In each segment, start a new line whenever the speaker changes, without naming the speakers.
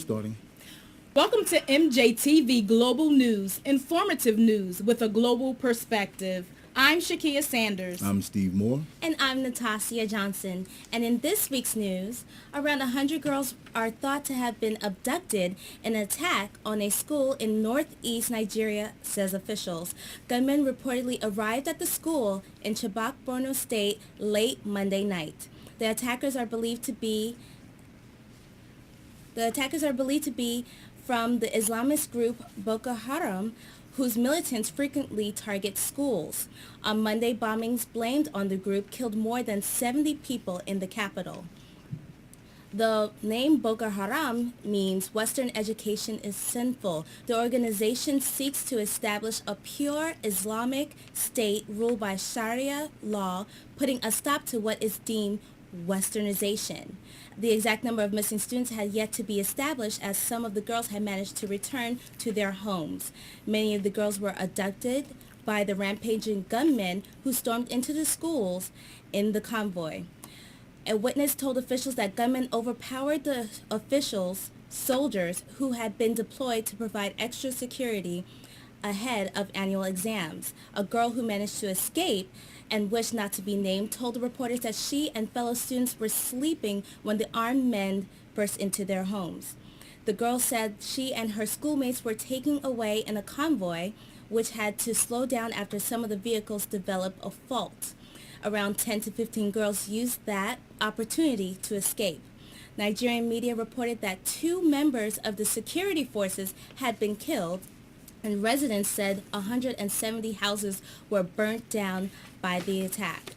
starting.
Welcome to MJTV Global News, informative news with a global perspective. I'm Shakia Sanders.
I'm Steve Moore.
And I'm Natasha Johnson. And in this week's news, around 100 girls are thought to have been abducted in an attack on a school in northeast Nigeria, says officials. Gunmen reportedly arrived at the school in Chibok, Borno State late Monday night. The attackers are believed to be from the Islamist group Boko Haram, whose militants frequently target schools. On Monday, bombings blamed on the group killed more than 70 people in the capital. The name Boko Haram means Western education is sinful. The organization seeks to establish a pure Islamic state ruled by Sharia law, putting a stop to what is deemed Westernization. The exact number of missing students had yet to be established, as some of the girls had managed to return to their homes. Many of the girls were abducted by the rampaging gunmen who stormed into the schools in the convoy. A witness told officials that gunmen overpowered the soldiers who had been deployed to provide extra security ahead of annual exams. A girl who managed to escape and wished not to be named told the reporters that she and fellow students were sleeping when the armed men burst into their homes. The girl said she and her schoolmates were taken away in a convoy, which had to slow down after some of the vehicles developed a fault. Around 10 to 15 girls used that opportunity to escape. Nigerian media reported that 2 members of the security forces had been killed, and residents said 170 houses were burnt down by the attack.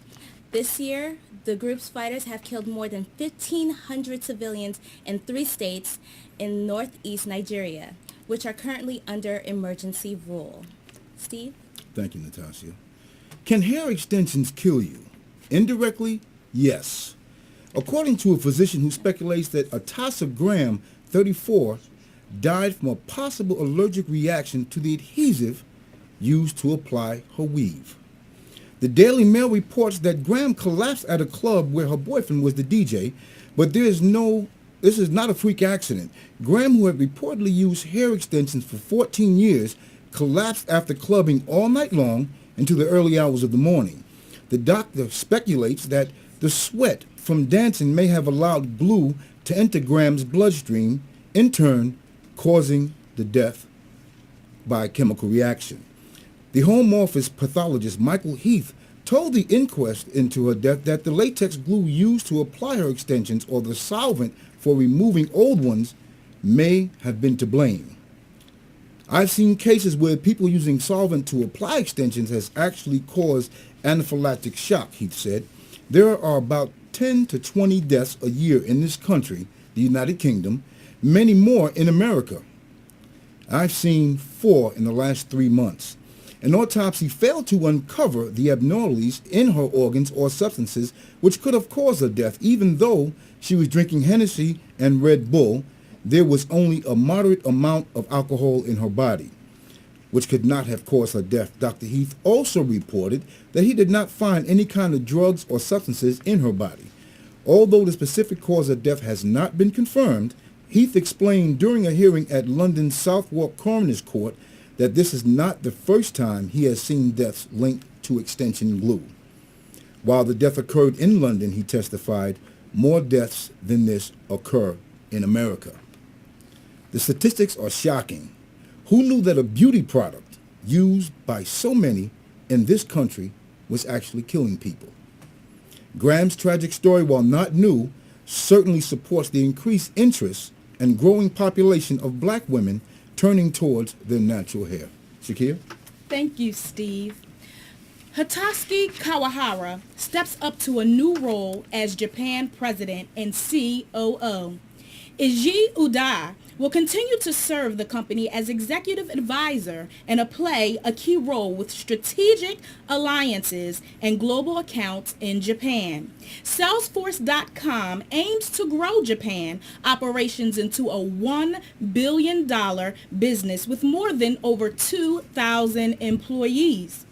This year, the group's fighters have killed more than 1,500 civilians in 3 states in northeast Nigeria, which are currently under emergency rule. Steve?
Thank you, Natasha. Can hair extensions kill you? Indirectly, yes. According to a physician who speculates that Atassa Graham, 34, died from a possible allergic reaction to the adhesive used to apply her weave. The Daily Mail reports that Graham collapsed at a club where her boyfriend was the DJ, but this is not a freak accident. Graham, who had reportedly used hair extensions for 14 years, collapsed after clubbing all night long into the early hours of the morning. The doctor speculates that the sweat from dancing may have allowed glue to enter Graham's bloodstream, in turn causing the death by a chemical reaction. The Home Office pathologist Michael Heath told the inquest into her death that the latex glue used to apply her extensions, or the solvent for removing old ones, may have been to blame. I've seen cases where people using solvent to apply extensions has actually caused anaphylactic shock, Heath said. There are about 10 to 20 deaths a year in this country, the United Kingdom, many more in America. I've seen 4 in the last 3 months. An autopsy failed to uncover the abnormalities in her organs or substances which could have caused her death. Even though she was drinking Hennessy and Red Bull, there was only a moderate amount of alcohol in her body, which could not have caused her death. Dr. Heath also reported that he did not find any kind of drugs or substances in her body. Although the specific cause of death has not been confirmed, Heath explained during a hearing at London's Southwark Coroner's Court that this is not the first time he has seen deaths linked to extension glue. While the death occurred in London, he testified, more deaths than this occur in America. The statistics are shocking. Who knew that a beauty product used by so many in this country was actually killing people? Graham's tragic story, while not new, certainly supports the increased interest and growing population of black women turning towards their natural hair. Shakir?
Thank you, Steve. Hitoshi Kawahara steps up to a new role as Japan president and COO. Iji Uda will continue to serve the company as executive advisor and play a key role with strategic alliances and global accounts in Japan. Salesforce.com aims to grow Japan operations into a $1 billion business with more than over 2,000 employees.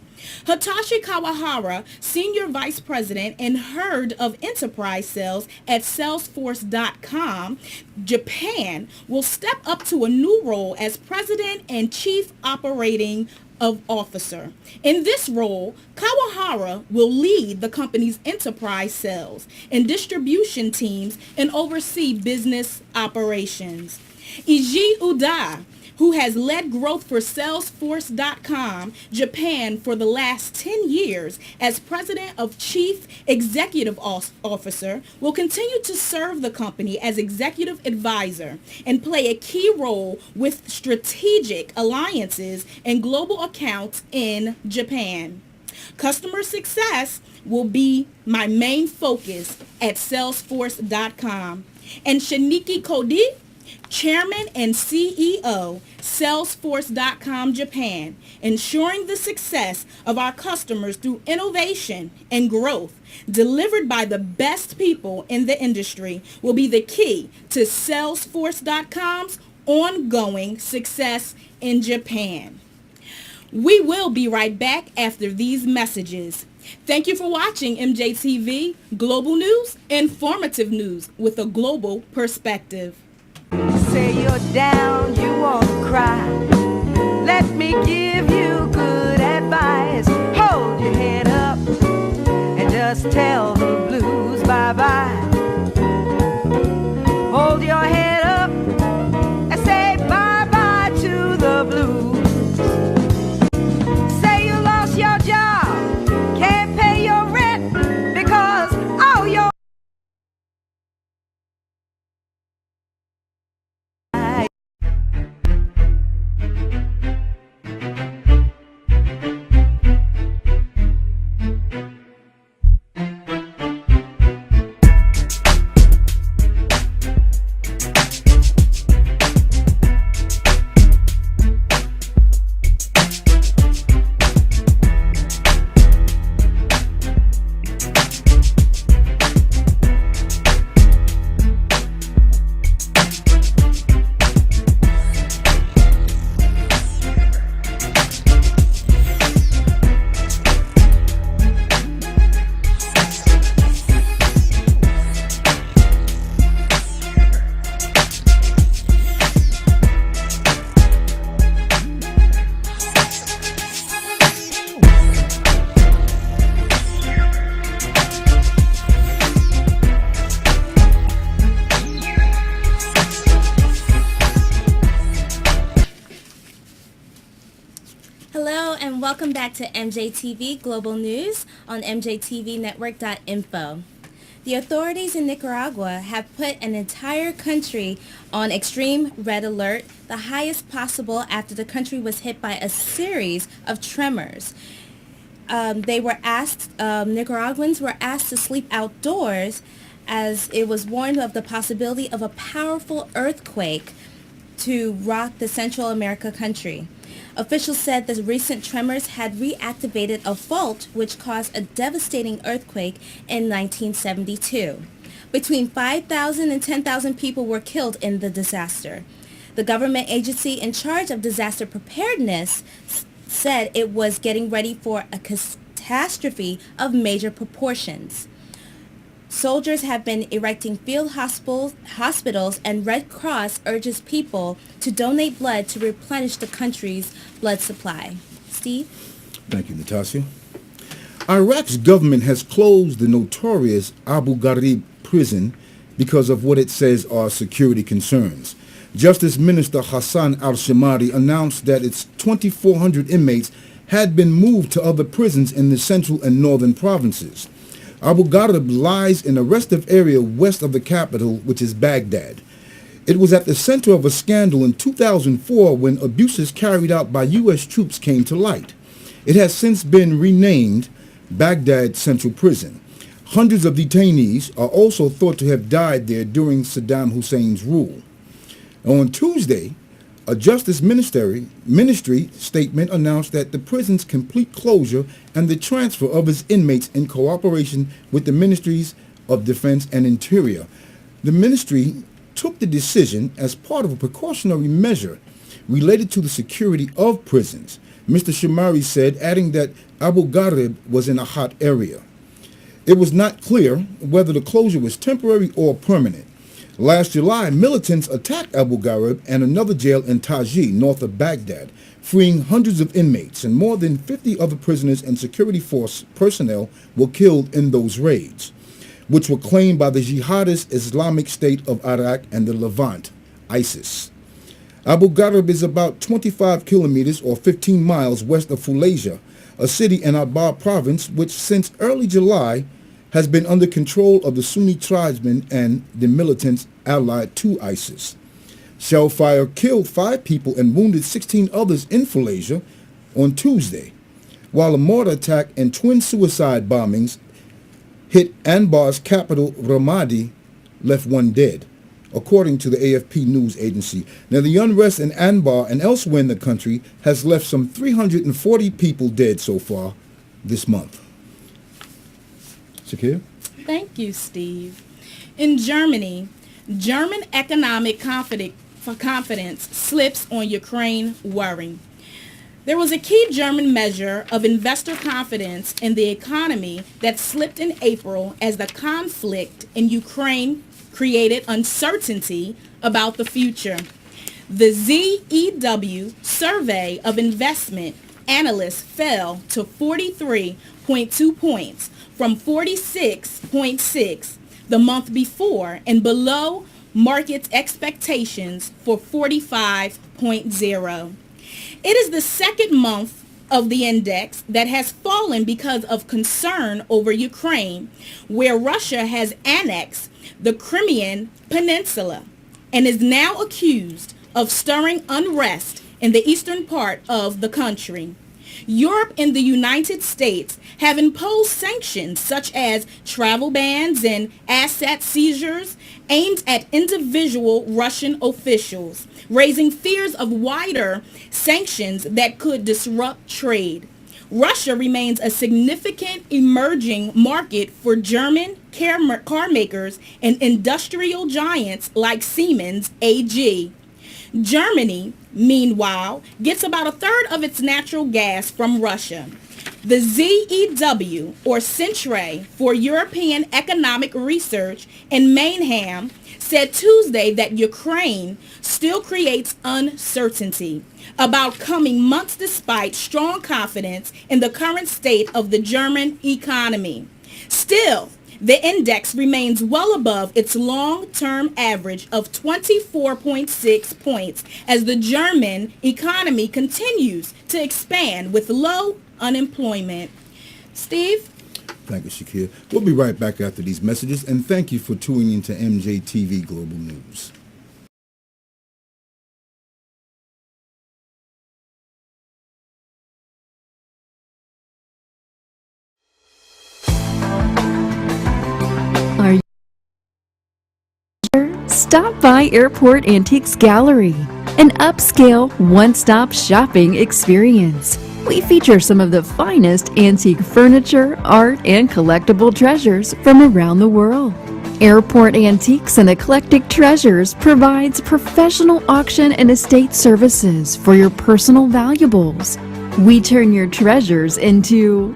Hitachi Kawahara, Senior Vice President and Head of Enterprise Sales at Salesforce.com, Japan, will step up to a new role as President and Chief Operating Officer. In this role, Kawahara will lead the company's enterprise sales and distribution teams and oversee business operations. Iji Uda, who has led growth for Salesforce.com Japan for the last 10 years as President of Chief Executive Officer, will continue to serve the company as Executive Advisor and play a key role with strategic alliances and global accounts in Japan. Customer success will be my main focus at Salesforce.com. And Shaniki Kodi, Chairman and CEO, Salesforce.com Japan, ensuring the success of our customers through innovation and growth delivered by the best people in the industry will be the key to Salesforce.com's ongoing success in Japan. We will be right back after these messages. Thank you for watching Mjtv, Global News, informative news with a global perspective.
Say you're down, you won't cry. Let me give you good advice. Hold your head up and just tell the blues bye-bye. Hold your head up and say bye-bye to the blues. Say you lost your job, can't pay your rent because all your
Hello and welcome back to MJTV Global News on mjtvnetwork.info. The authorities in Nicaragua have put an entire country on extreme red alert, the highest possible after the country was hit by a series of tremors. Nicaraguans were asked to sleep outdoors as it was warned of the possibility of a powerful earthquake to rock the Central America country. Officials said the recent tremors had reactivated a fault which caused a devastating earthquake in 1972. Between 5,000 and 10,000 people were killed in the disaster. The government agency in charge of disaster preparedness said it was getting ready for a catastrophe of major proportions. Soldiers have been erecting field hospitals, and Red Cross urges people to donate blood to replenish the country's blood supply. Steve?
Thank you, Natasha. Iraq's government has closed the notorious Abu Ghraib prison because of what it says are security concerns. Justice Minister Hassan al-Shamari announced that its 2,400 inmates had been moved to other prisons in the central and northern provinces. Abu Ghraib lies in a restive area west of the capital, which is Baghdad. It was at the center of a scandal in 2004 when abuses carried out by U.S. troops came to light. It has since been renamed Baghdad Central Prison. Hundreds of detainees are also thought to have died there during Saddam Hussein's rule. On Tuesday, a Justice Ministry statement announced that the prison's complete closure and the transfer of its inmates in cooperation with the Ministries of Defense and Interior. The ministry took the decision as part of a precautionary measure related to the security of prisons. Mr. Shamari said, adding that Abu Ghraib was in a hot area. It was not clear whether the closure was temporary or permanent. Last July, militants attacked Abu Ghraib and another jail in Taji, north of Baghdad, freeing hundreds of inmates, and more than 50 other prisoners and security force personnel were killed in those raids, which were claimed by the jihadist Islamic State of Iraq and the Levant, ISIS. Abu Ghraib is about 25 kilometers or 15 miles west of Fallujah, a city in Anbar province which since early July has been under control of the Sunni tribesmen and the militants allied to ISIS. Shellfire killed 5 people and wounded 16 others in Fallujah on Tuesday, while a mortar attack and twin suicide bombings hit Anbar's capital Ramadi, left 1 dead, according to the AFP news agency. Now, the unrest in Anbar and elsewhere in the country has left some 340 people dead so far this month. Shakir?
Thank you, Steve. In Germany, German economic confidence slips on Ukraine worry. There was a key German measure of investor confidence in the economy that slipped in April as the conflict in Ukraine created uncertainty about the future. The ZEW survey of investment analysts fell to 43.2 points from 46.6 the month before and below market expectations for 45.0. It is the second month of the index that has fallen because of concern over Ukraine, where Russia has annexed the Crimean Peninsula and is now accused of stirring unrest in the eastern part of the country. Europe and the United States have imposed sanctions such as travel bans and asset seizures aimed at individual Russian officials, raising fears of wider sanctions that could disrupt trade. Russia remains a significant emerging market for German car makers and industrial giants like Siemens AG. Germany, meanwhile, gets about a third of its natural gas from Russia. The ZEW, or Centre for European Economic Research in Mannheim, said Tuesday that Ukraine still creates uncertainty about coming months despite strong confidence in the current state of the German economy. Still, the index remains well above its long-term average of 24.6 points as the German economy continues to expand with low unemployment. Steve?
Thank you, Shakir. We'll be right back after these messages, and thank you for tuning in to Mjtv Global News.
Are you here? Stop by Airport Antiques Gallery, an upscale one-stop shopping experience. We feature some of the finest antique furniture, art, and collectible treasures from around the world. Airport Antiques and Eclectic Treasures provides professional auction and estate services for your personal valuables. We turn your treasures into...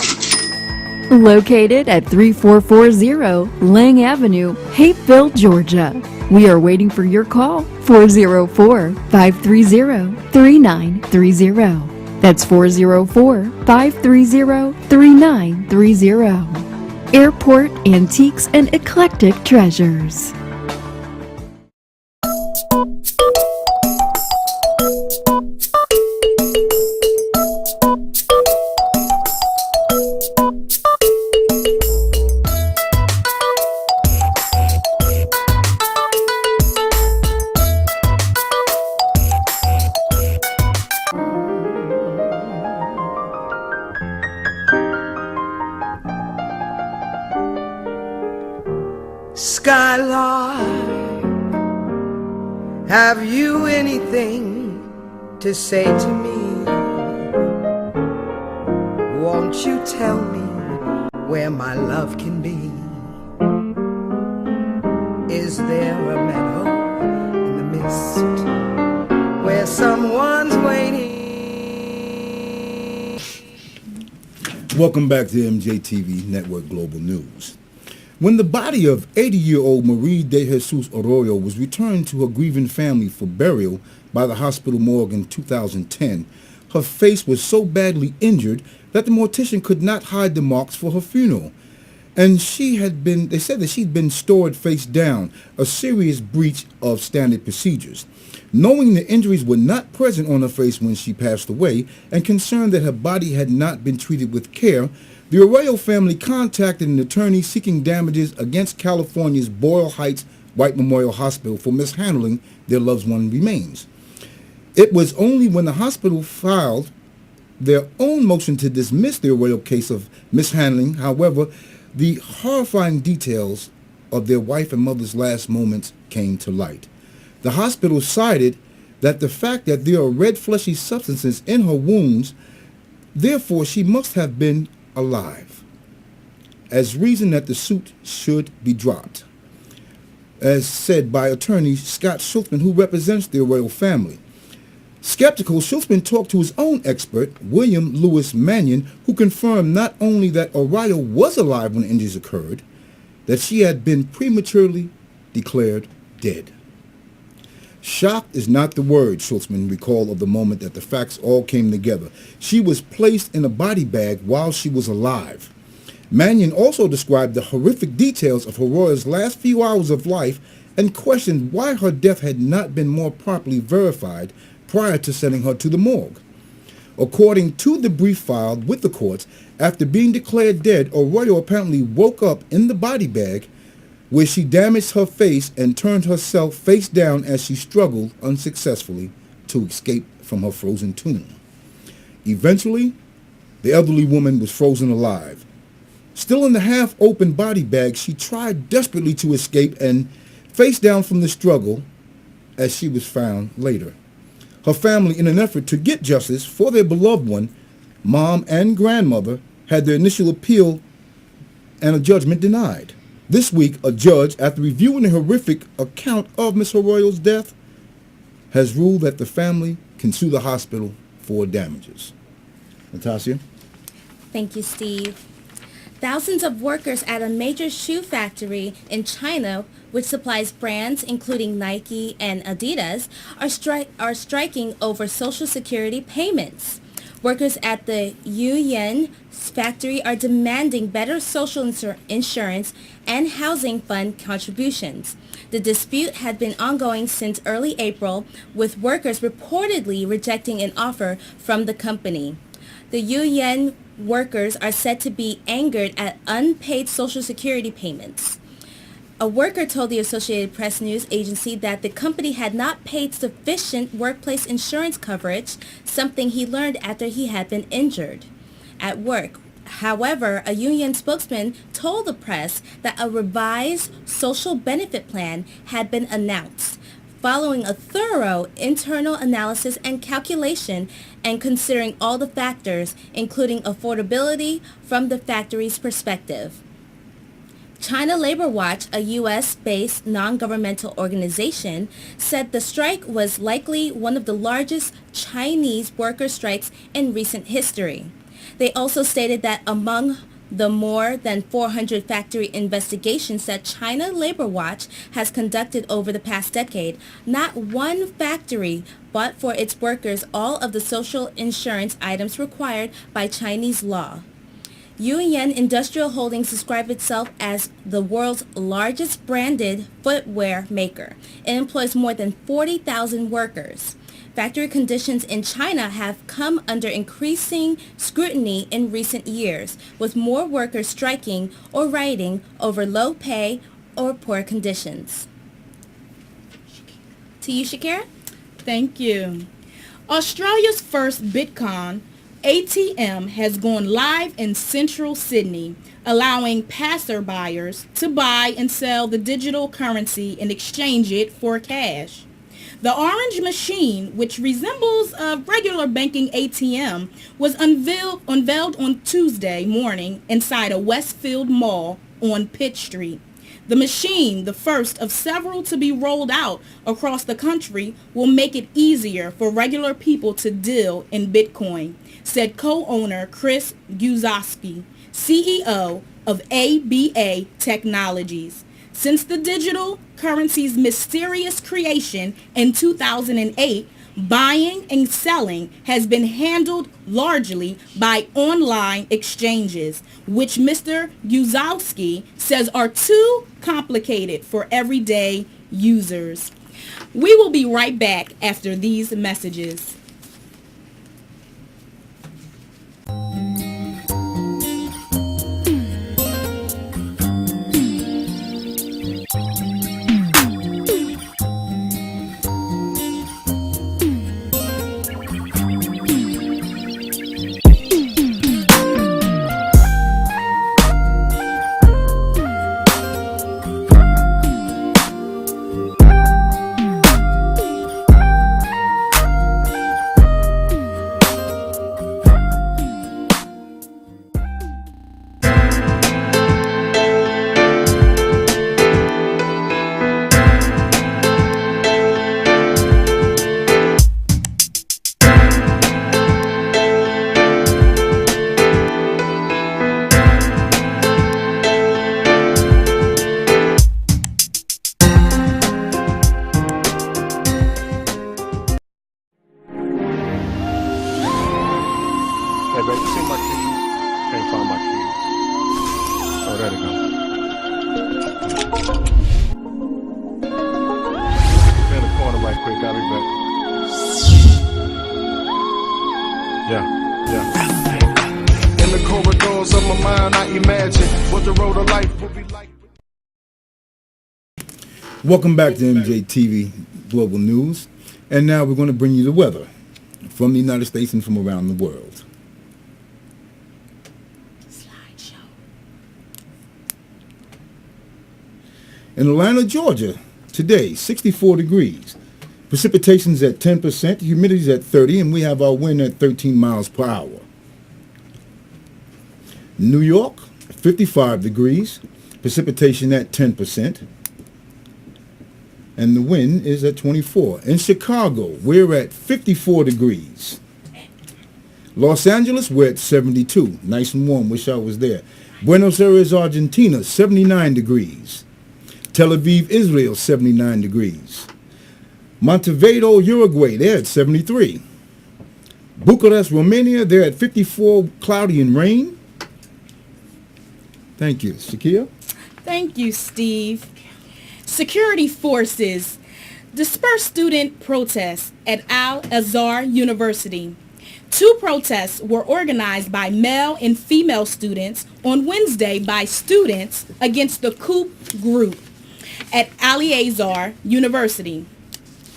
Located at 3440 Lang Avenue, Hapeville, Georgia. We are waiting for your call, 404-530-3930. That's 404-530-3930. Airport Antiques and Eclectic Treasures.
Skylark, have you anything to say to me? Won't you tell me where my love can be? Is there a meadow in the mist where someone's waiting?
Welcome back to Mjtv Network Global News. When the body of 80-year-old Marie de Jesus Arroyo was returned to her grieving family for burial by the hospital morgue in 2010, her face was so badly injured that the mortician could not hide the marks for her funeral. And they said that she'd been stored face down, a serious breach of standard procedures. Knowing the injuries were not present on her face when she passed away, and concerned that her body had not been treated with care, the Arroyo family contacted an attorney seeking damages against California's Boyle Heights White Memorial Hospital for mishandling their loved one's remains. It was only when the hospital filed their own motion to dismiss the Arroyo case of mishandling, however, the horrifying details of their wife and mother's last moments came to light. The hospital cited that the fact that there are red fleshy substances in her wounds, therefore she must have been alive, as reason that the suit should be dropped, as said by attorney Scott Schultzman, who represents the Arroyo family. Skeptical, Schultzman talked to his own expert, William Lewis Mannion, who confirmed not only that Arroyo was alive when injuries occurred, that she had been prematurely declared dead. Shocked is not the word, Schultzman recalled of the moment that the facts all came together. She was placed in a body bag while she was alive. Mannion also described the horrific details of Arroyo's last few hours of life and questioned why her death had not been more properly verified prior to sending her to the morgue. According to the brief filed with the courts, after being declared dead, Arroyo apparently woke up in the body bag where she damaged her face and turned herself face down as she struggled unsuccessfully to escape from her frozen tomb. Eventually, the elderly woman was frozen alive. Still in the half-open body bag, she tried desperately to escape and face down from the struggle as she was found later. Her family, in an effort to get justice for their beloved one, mom and grandmother, had their initial appeal and a judgment denied. This week, a judge, after reviewing the horrific account of Miss Arroyo's death, has ruled that the family can sue the hospital for damages. Natasha?
Thank you, Steve. Thousands of workers at a major shoe factory in China, which supplies brands including Nike and Adidas, are striking over Social Security payments. Workers at the Yuyan factory are demanding better social insurance and housing fund contributions. The dispute had been ongoing since early April, with workers reportedly rejecting an offer from the company. The Yuyan workers are said to be angered at unpaid Social Security payments. A worker told the Associated Press news agency that the company had not paid sufficient workplace insurance coverage, something he learned after he had been injured at work. However, a union spokesman told the press that a revised social benefit plan had been announced, following a thorough internal analysis and calculation and considering all the factors, including affordability from the factory's perspective. China Labor Watch, a U.S.-based non-governmental organization, said the strike was likely one of the largest Chinese worker strikes in recent history. They also stated that among the more than 400 factory investigations that China Labor Watch has conducted over the past decade, not one factory bought for its workers all of the social insurance items required by Chinese law. Yuyan Industrial Holdings describes itself as the world's largest branded footwear maker. It employs more than 40,000 workers. Factory conditions in China have come under increasing scrutiny in recent years, with more workers striking or rioting over low pay or poor conditions. To you, Shakira.
Thank you. Australia's first Bitcoin ATM has gone live in central Sydney, allowing passerbyers to buy and sell the digital currency and exchange it for cash. The orange machine, which resembles a regular banking ATM, was unveiled on Tuesday morning inside a Westfield mall on Pitt Street. The machine, the first of several to be rolled out across the country, will make it easier for regular people to deal in Bitcoin, said co-owner Chris Guzowski, CEO of ABA Technologies. Since the digital currency's mysterious creation in 2008, buying and selling has been handled largely by online exchanges, which Mr. Guzowski says are too complicated for everyday users. We will be right back after these messages.
Hey, baby, see my keys? Can't find my keys. Oh, there they go. Be in the corner right quick. I'll be back. Yeah. In the corridors of my mind, I imagine what the road of life will be like.
Welcome back to Mjtv Global News. And now we're going to bring you the weather from the United States and from around the world. In Atlanta, Georgia, today, 64 degrees. Precipitation's at 10%, humidity's at 30%, and we have our wind at 13 miles per hour. New York, 55 degrees. Precipitation at 10%. And the wind is at 24. In Chicago, we're at 54 degrees. Los Angeles, we're at 72. Nice and warm. Wish I was there. Buenos Aires, Argentina, 79 degrees. Tel Aviv, Israel, 79 degrees. Montevideo, Uruguay, they're at 73. Bucharest, Romania, they're at 54, cloudy and rain. Thank you. Shakia?
Thank you, Steve. Security forces dispersed student protests at Al-Azhar University. 2 protests were organized by male and female students on Wednesday by students against the coup group at Al-Azhar University.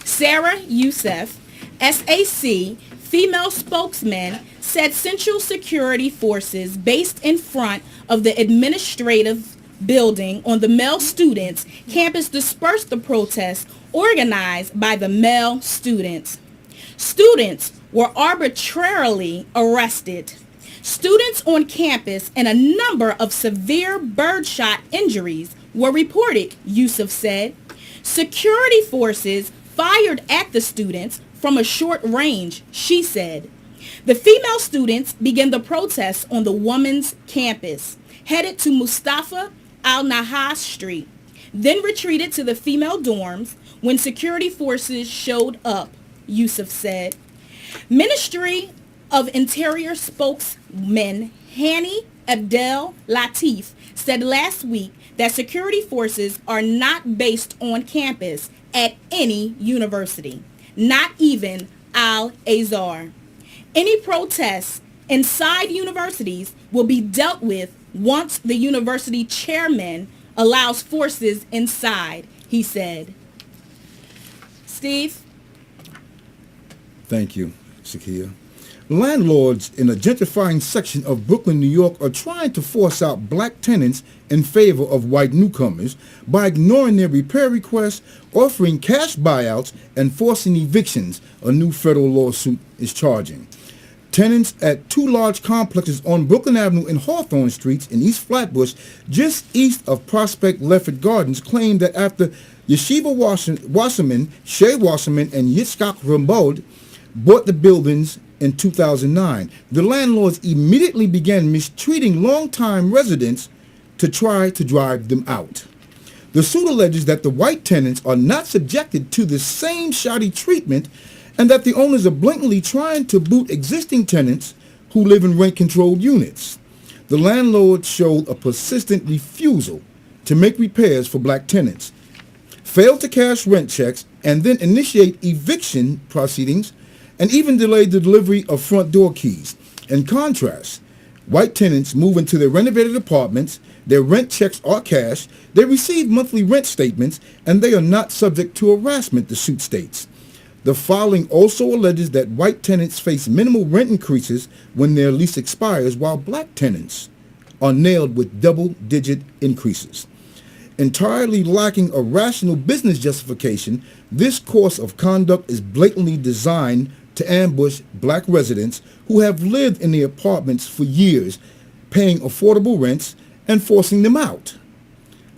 Sarah Youssef, SAC female spokesman, said Central Security Forces based in front of the administrative building on the male students' campus dispersed the protests organized by the male students. Students were arbitrarily arrested. Students on campus and a number of severe birdshot injuries were reported, Yusuf said. Security forces fired at the students from a short range, she said. The female students began the protests on the women's campus, headed to Mustafa al-Nahas Street, then retreated to the female dorms when security forces showed up, Yusuf said. Ministry of Interior spokesman Hani Abdel Latif said last week that security forces are not based on campus at any university, not even Al-Azhar. Any protests inside universities will be dealt with once the university chairman allows forces inside, he said. Steve?
Thank you, Shakia. Landlords in a gentrifying section of Brooklyn, New York are trying to force out black tenants in favor of white newcomers by ignoring their repair requests, offering cash buyouts, and forcing evictions, a new federal lawsuit is charging. Tenants at two large complexes on Brooklyn Avenue and Hawthorne Streets in East Flatbush, just east of Prospect Leffert Gardens, claimed that after Yeshiva Wasserman, Shea Wasserman, and Yitzchak Rambaud bought the buildings in 2009, the landlords immediately began mistreating longtime residents to try to drive them out. The suit alleges that the white tenants are not subjected to the same shoddy treatment and that the owners are blatantly trying to boot existing tenants who live in rent-controlled units. The landlord showed a persistent refusal to make repairs for black tenants, failed to cash rent checks, and then initiate eviction proceedings, and even delayed the delivery of front door keys. In contrast, white tenants move into their renovated apartments, their rent checks are cashed, they receive monthly rent statements, and they are not subject to harassment, the suit states. The filing also alleges that white tenants face minimal rent increases when their lease expires, while black tenants are nailed with double-digit increases. Entirely lacking a rational business justification, this course of conduct is blatantly designed to ambush black residents who have lived in the apartments for years, paying affordable rents and forcing them out,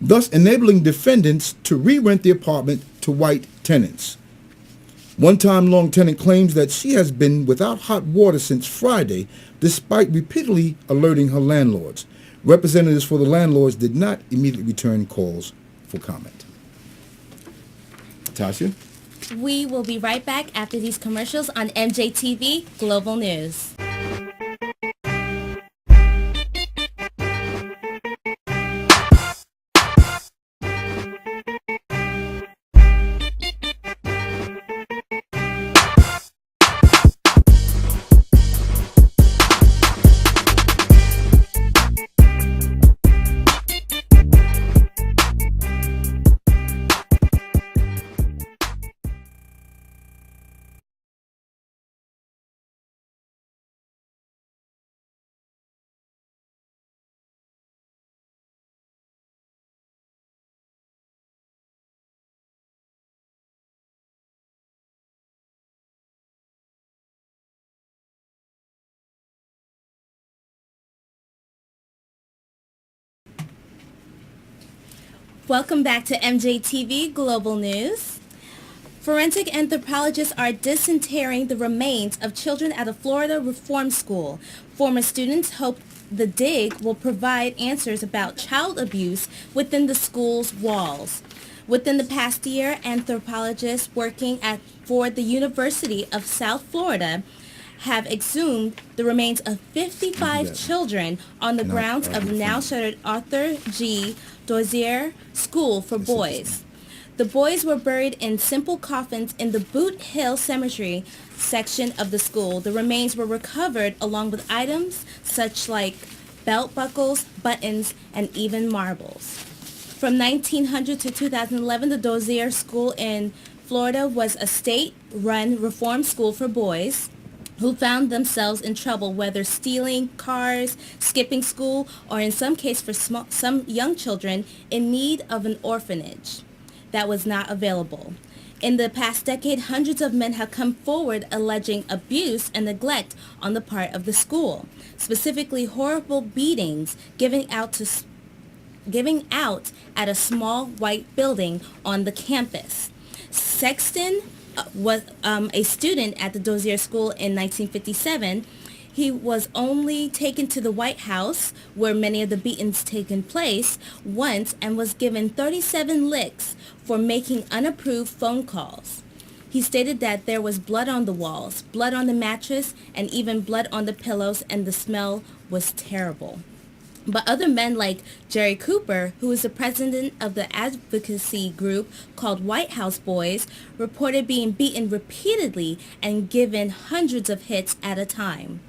thus enabling defendants to re-rent the apartment to white tenants. One-time long tenant claims that she has been without hot water since Friday, despite repeatedly alerting her landlords. Representatives for the landlords did not immediately return calls for comment. Tasha?
We will be right back after these commercials on MJTV Global News. Welcome back to MJTV Global News. Forensic anthropologists are disinterring the remains of children at a Florida reform school. Former students hope the dig will provide answers about child abuse within the school's walls. Within the past year, anthropologists working for the University of South Florida have exhumed the remains of 55 children on the grounds of the now shuttered Arthur G. Dozier School for Boys. The boys were buried in simple coffins in the Boot Hill Cemetery section of the school. The remains were recovered along with items such like belt buckles, buttons, and even marbles. From 1900 to 2011, the Dozier School in Florida was a state-run reform school for boys who found themselves in trouble, whether stealing cars, skipping school, or in some case for some young children in need of an orphanage that was not available. In the past decade, hundreds of men have come forward alleging abuse and neglect on the part of the school, specifically horrible beatings given out at a small white building on the campus. Sexton was a student at the Dozier School in 1957. He was only taken to the White House, where many of the beatings taken place, once and was given 37 licks for making unapproved phone calls. He stated that there was blood on the walls, blood on the mattress, and even blood on the pillows, and the smell was terrible. But other men like Jerry Cooper, who is the president of the advocacy group called White House Boys, reported being beaten repeatedly and given hundreds of hits at a time.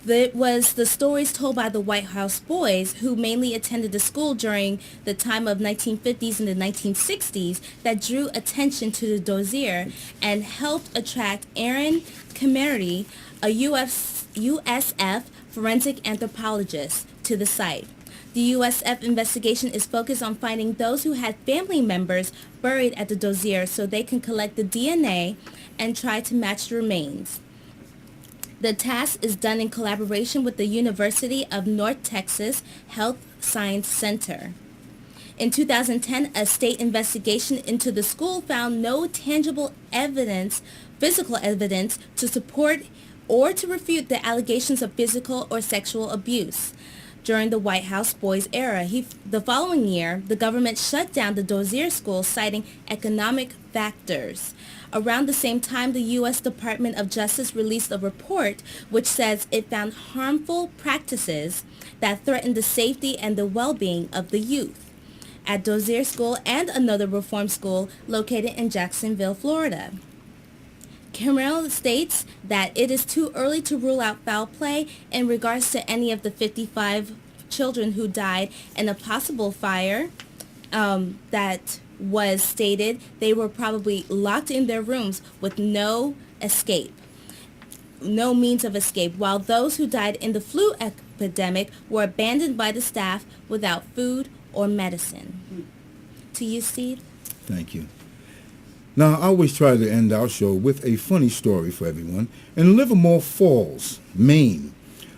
It was the stories told by the White House Boys, who mainly attended the school during the time of 1950s and the 1960s, that drew attention to the Dozier and helped attract Aaron Camerity, a USF forensic anthropologist, to the site. The USF investigation is focused on finding those who had family members buried at the Dozier so they can collect the DNA and try to match the remains. The task is done in collaboration with the University of North Texas Health Science Center. In 2010, a state investigation into the school found no tangible evidence, physical evidence, to support or to refute the allegations of physical or sexual abuse. During the White House boys era, the following year, the government shut down the Dozier School, citing economic factors. Around the same time, the U.S. Department of Justice released a report which says it found harmful practices that threatened the safety and the well-being of the youth at Dozier School and another reform school located in Jacksonville, Florida. Carmel states that it is too early to rule out foul play in regards to any of the 55 children who died in a possible fire that was stated they were probably locked in their rooms with no escape, no means of escape, while those who died in the flu epidemic were abandoned by the staff without food or medicine. To you, Steve.
Thank you. Now, I always try to end our show with a funny story for everyone. In Livermore Falls, Maine,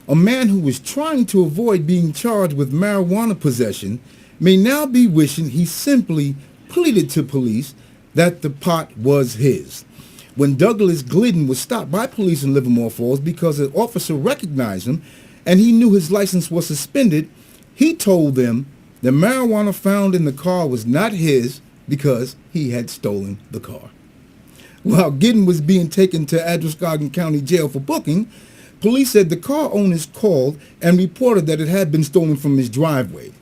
a man who was trying to avoid being charged with marijuana possession may now be wishing he simply pleaded to police that the pot was his. When Douglas Glidden was stopped by police in Livermore Falls because an officer recognized him and he knew his license was suspended, he told them the marijuana found in the car was not his because he had stolen the car. While Glidden was being taken to Androscoggin County Jail for booking, police said the car owners called and reported that it had been stolen from his driveway.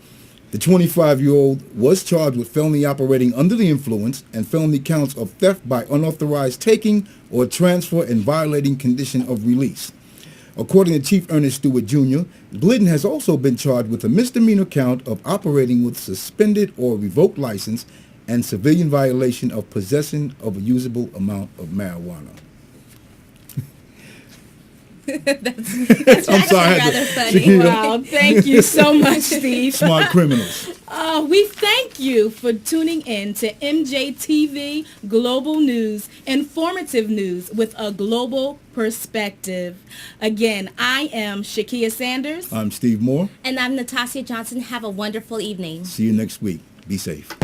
The 25-year-old was charged with felony operating under the influence and felony counts of theft by unauthorized taking or transfer and violating condition of release. According to Chief Ernest Stewart Jr., Glidden has also been charged with a misdemeanor count of operating with suspended or revoked license and civilian violation of possession of a usable amount of marijuana.
That's
I'm sorry,
rather funny.
Shakira.
Wow, thank you so much, Steve.
Smart criminals.
We thank you for tuning in to Mjtv Global News, informative news with a global perspective. Again, I am Shakia Sanders.
I'm Steve Moore.
And I'm Natasha Johnson. Have a wonderful evening.
See you next week. Be safe.